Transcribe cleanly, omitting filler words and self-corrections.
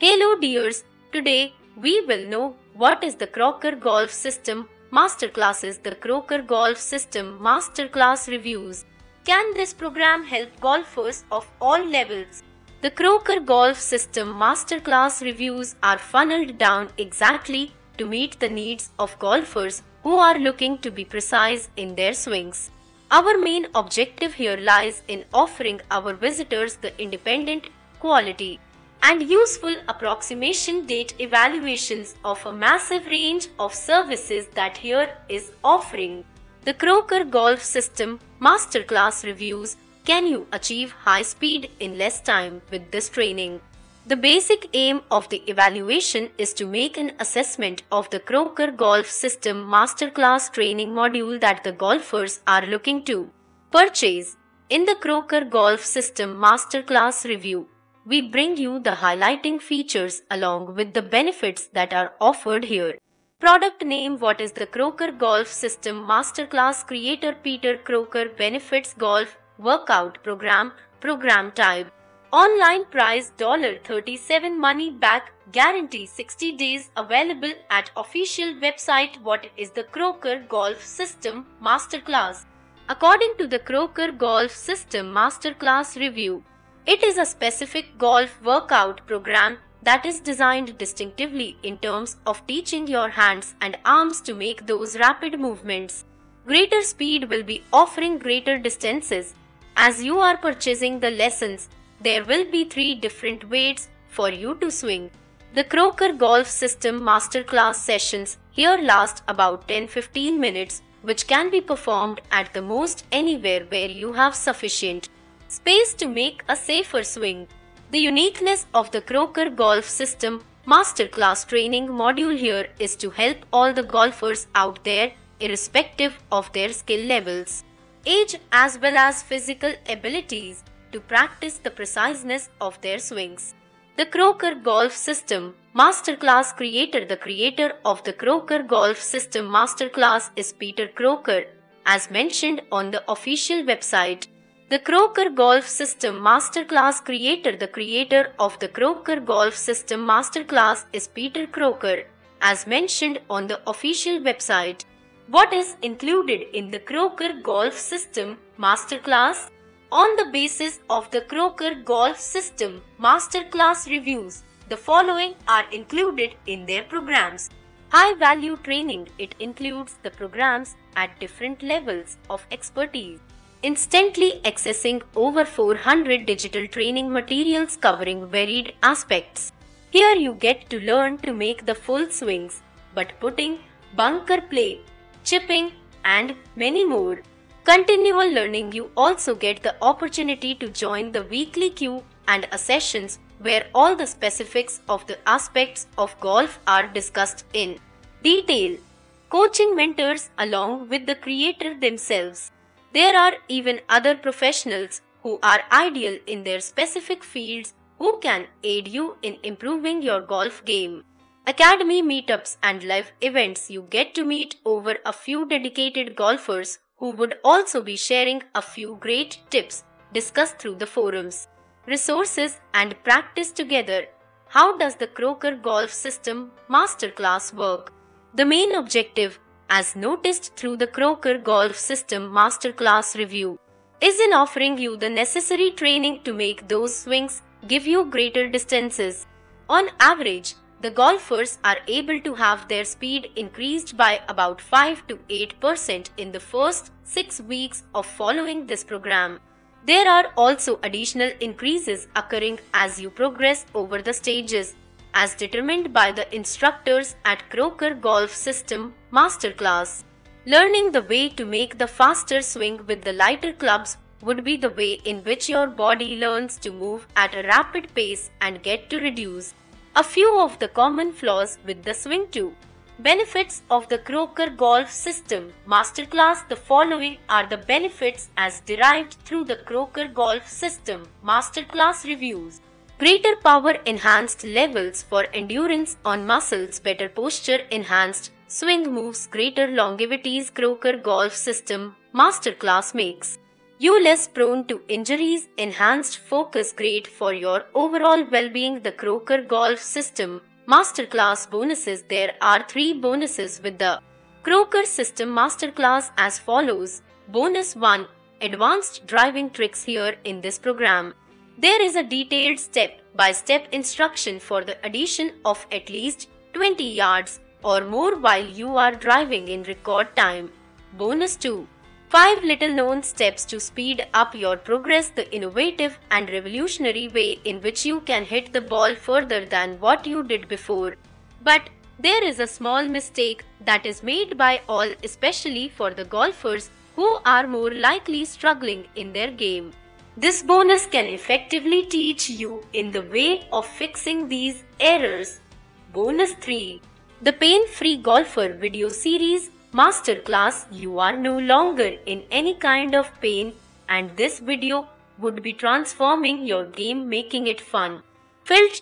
Hello dears, today we will know what is the Crocker Golf System Masterclasses. The Crocker Golf System Masterclass Reviews. Can this program help golfers of all levels? The Crocker Golf System Masterclass Reviews are funneled down exactly to meet the needs of golfers who are looking to be precise in their swings. Our main objective here lies in offering our visitors the independent, quality, and useful approximation date evaluations of a massive range of services that here is offering. The Crocker Golf System Masterclass Reviews. Can you achieve high speed in less time with this training? The basic aim of the evaluation is to make an assessment of the Crocker Golf System Masterclass training module that the golfers are looking to purchase. In the Crocker Golf System Masterclass Review, we bring you the highlighting features along with the benefits that are offered here. Product name. What is the Crocker Golf System Masterclass? Creator Peter Crocker. Benefits: golf workout program. Program type: online price $37. Money back guarantee 60 days. Available at official website. What is the Crocker Golf System Masterclass? According to the Crocker Golf System Masterclass Review, it is a specific golf workout program that is designed distinctively in terms of teaching your hands and arms to make those rapid movements. Greater speed will be offering greater distances. As you are purchasing the lessons, there will be 3 different ways for you to swing. The Crocker Golf System Masterclass sessions here last about 10-15 minutes, which can be performed at the most anywhere where you have sufficient space to make a safer swing. The uniqueness of the Crocker Golf System Masterclass training module here is to help all the golfers out there, irrespective of their skill levels, age as well as physical abilities, to practice the preciseness of their swings. The Crocker Golf System Masterclass creator. The creator of the Crocker Golf System Masterclass is Peter Crocker, as mentioned on the official website. The Crocker Golf System Masterclass creator. The creator of the Crocker Golf System Masterclass is Peter Crocker, as mentioned on the official website. What is included in the Crocker Golf System Masterclass? On the basis of the Crocker Golf System Masterclass reviews, the following are included in their programs. High value training. It includes the programs at different levels of expertise, instantly accessing over 400 digital training materials covering varied aspects. Here you get to learn to make the full swings, but putting, bunker play, chipping, and many more. Continual learning. You also get the opportunity to join the weekly Q&A sessions where all the specifics of the aspects of golf are discussed in detail. Coaching mentors along with the creator themselves. There are even other professionals who are ideal in their specific fields who can aid you in improving your golf game. Academy meetups and live events. You get to meet over a few dedicated golfers who would also be sharing a few great tips discussed through the forums, resources, and practice together. How does the Crocker Golf System Masterclass work? The main objective, as noticed through the Crocker Golf System Masterclass review, is in offering you the necessary training to make those swings give you greater distances. On average, the golfers are able to have their speed increased by about 5 to 8% in the first 6 weeks of following this program. There are also additional increases occurring as you progress over the stages, as determined by the instructors at Crocker Golf System Masterclass. Learning the way to make the faster swing with the lighter clubs would be the way in which your body learns to move at a rapid pace and get to reduce a few of the common flaws with the swing too. Benefits of the Crocker Golf System Masterclass. The following are the benefits as derived through the Crocker Golf System Masterclass reviews. Greater power, enhanced levels for endurance on muscles, better posture, enhanced swing moves, greater longevities. Crocker Golf System Masterclass makes you less prone to injuries, enhanced focus, great for your overall well-being. The Croker Golf System Masterclass bonuses. There are 3 bonuses with the Croker System Masterclass as follows. Bonus 1. Advanced driving tricks. Here in this program, there is a detailed step-by-step instruction for the addition of at least 20 yards or more while you are driving in record time. Bonus 2. 5 little-known steps to speed up your progress. The innovative and revolutionary way in which you can hit the ball further than what you did before. But there is a small mistake that is made by all, especially for the golfers who are more likely struggling in their game. This bonus can effectively teach you in the way of fixing these errors. Bonus 3. The Pain-Free Golfer Video Series Masterclass. You are no longer in any kind of pain, and this video would be transforming your game, making it fun, filled